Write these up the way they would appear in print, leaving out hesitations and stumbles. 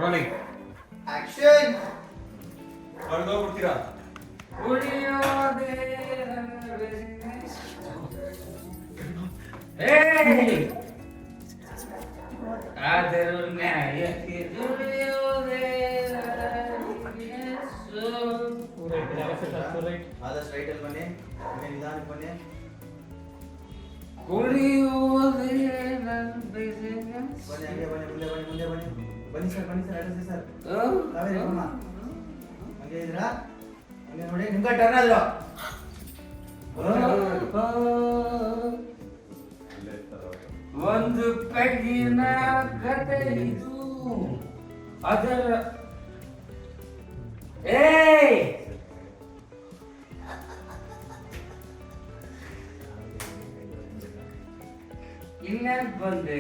Rolling action. ಹೊರಗೋಗ್ಬಿಡ್ತೀರಾ? ಆದರೂ ನ್ಯಾಯಕ್ಕೆ ದುಡಿಯೋದೇ ಆದಷ್ಟು ರೈಟಲ್ಲಿ ಬನ್ನಿ, ನಿಧಾನಕ್ಕೆ ಬನ್ನಿ. ಕುಡಿಯುವುದೇ ಬನ್ನಿ ಹಂಗೆ ಬನ್ನಿ, ಮುಂದೆ ಬನ್ನಿ, ಮುಂದೆ ಬನ್ನಿ. ಬನ್ನಿ ಸರ್, ಬನ್ನಿ ಸರ್, ಅಡ್ರೆಸ್ ಸರ್. ಕಾವೇರಿ ಅಮ್ಮ ಹಂಗೆ ಇದ್ರಾ? ಹಂಗೆ ನೋಡಿ, ನಿಮ್ಗೆ ಟರ್ನ್ ಆದ್ರು. ಒಂದು ಪೆಗ್ಗಿನ ಕತೆ ಇದು, ಅದರ ಇನ್ನೇನು ಬಂದೆ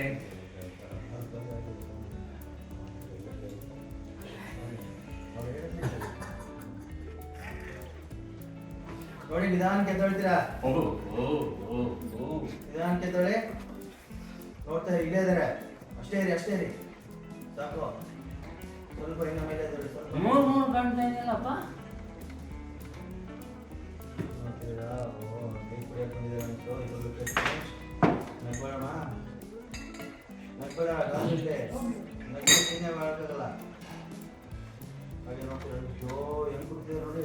ನೋಡಿ ನಿಧಾನಕ್ಕೆ ಎದ್ದೊಳ್ತೀರಾ? ನಿಧಾನಕ್ಕೆ ಎದ್ದೊಳಿ. ನೋಡ್ತಾ ಇಲ್ಲೇ ಇದಾರೆ. ಅಷ್ಟೇ ಇರಿ, ಅಷ್ಟೇ ಇರಿ, ಸಾಕು. ಸ್ವಲ್ಪ ಇನ್ನ ಮೇಲೆ ಎದ್ದೊಳಿ, ಸ್ವಲ್ಪ. ಮೂರು ಕಾಣ್ತಾ ಇದೆಯಲ್ಲಪ್ಪ. ನೋಡ್ತೀರಾ? ಓ, ನೀರು ಕುಡಿಯಕ್ಕೆ ಬಂದಿದ್ದಾರೆ ಅಂತ. ಇದು ನಗ್ಬೇಡಮ್ಮ, ನಗ್ಬೇಡ, ಕಾಲಿದೆ ನಗ್ಗಿ ತಿನ್ನೇ ಮಾಡೋಕ್ಕಾಗಲ್ಲ. ಹಾಗೆ ನೋಡ್ತೀರಾ? ಅಯ್ಯೋ ಹೆಂಗ್ ಕುಡ್ತೀರ ನೋಡಿ,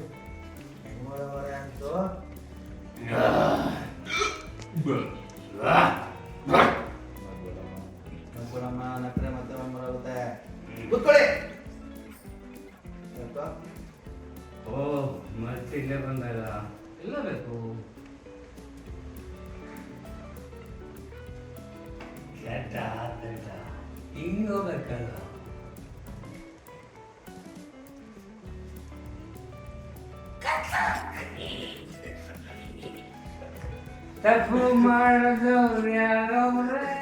ಮಳೆ ಅಂತೂ. ನಗ್ಬೇಡಮ್ಮ, ನಕ್ಕರೆ ಮತ್ತೆ ಬರುತ್ತೆ. ಕೂತ್ಕೊಳ್ಳಿ. ಓ ಮತ್ತೆ ಇಲ್ಲೇ ಬಂದಾಗ ಇಲ್ಲ ಬೇಕು. ಹಿಂಗ ಹೋಗ್ಬೇಕಲ್ಲ. ತಪ್ಪು ಮಾಡಿದವ್ರು ಯಾರವ್ರೆ,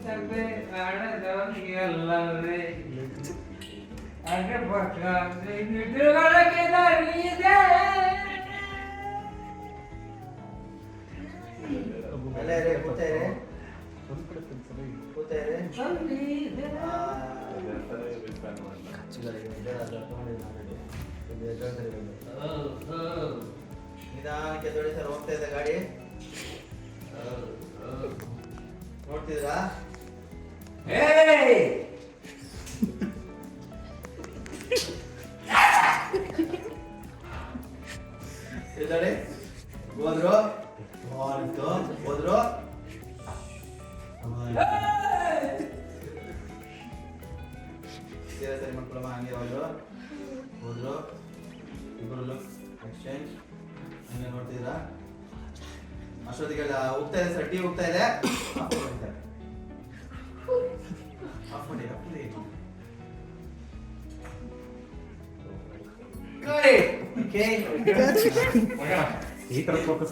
ತಪ್ಪೆ ಕಾಣದವ್ರು ಎಲ್ಲವ್ರೆ. ಅದ್ರ ಪಕ್ಕ ನಿದ್ರೆಗೊಳಗೆ ದಾರಿ ಇದೆ. ಅಲ್ಲೇ ಇರಿ, ಕೂತಾ ಇರಿ, ಕೂತಾ ಇರಿ. ನಿಧಾನಕ್ಕೆ ಎದ್ದೊಳಿ ಸರ್, ಹೋಗ್ತಾ ಇದೆ ಗಾಡಿ. ನೋಡ್ತಿದ್ರಾ? ಎದ್ದೊಳಿ. ಹೋದ್ರು, ಹೋದ್ರು. ಸರಿ ಮಕ್ಕಳಮ್ಮ, ಹಂಗೆ ಹೋದ್ರು, ಇಬ್ಬರು ಎಕ್ಸ್ಚೇಂಜ್. ಹಂಗೆ ನೋಡ್ತಿದ್ರಾ? ಅಷ್ಟೊತ್ತಿಗೆಲ್ಲ ಹೋಗ್ತಾ ಇದೆ ಸರ್, ಟೀ ಹೋಗ್ತಾ ಇದೆ. ಆಫ್ ಮಾಡಿ. ಈ ತರ ಫೋಕಸ್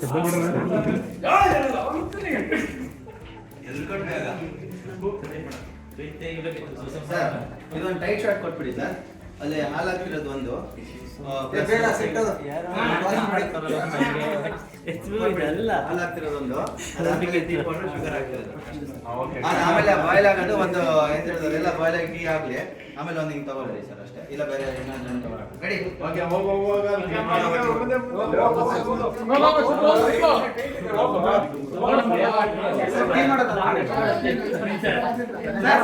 ಸರ್, ಇದೊಂದು ಟೈಟ್ ಶಾರ್ಟ್ ಕೊಟ್ಬಿಡಿ ಸರ್. ಅಲ್ಲಿ ಹಾಲು ಹಾಕಿರೋದು ಒಂದು ಹಾಲು ಹಾಕ್ತಿರೋದೊಂದು, ಶುಗರ್ ಹಾಕ್ತಿರೋದು. ಆಮೇಲೆ ಬಾಯ್ಲ್ ಆಗೋದು ಒಂದು ಎಂತ ಹೇಳಿದ್ರೆ ಎಲ್ಲ ಬಾಯ್ಲ್ ಆಗಿ ಟೀ ಆಗ್ಲಿ. ಆಮೇಲೆ ಒಂದು ಹಿಂಗೆ ತಗೊಳ್ಳಿ ಸರ್, ಅಷ್ಟೇ. ಇಲ್ಲ ಬೇರೆ ಏನಾದ್ರು ತಗೊಳ್ಳಿ. ರೆಡಿ?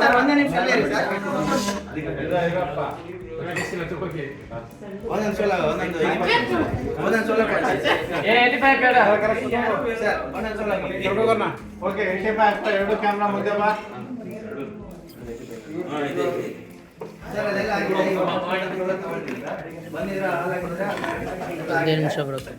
ಸರ್ ಒಂದೇ ನಿಮಿಷ ಒಂದೊಂದು ಸೋಲ ಓಕೆ. ಎರಡು ಕ್ಯಾಮ್ರಾ ಮುಂದೆ ಬಾ ಸರ್. ಅದೆಲ್ಲ ಬಂದಿದ್ರ ಹಾಲಾಗಿದ್ರೆ ನಿಮಿಷ ಬರುತ್ತೆ.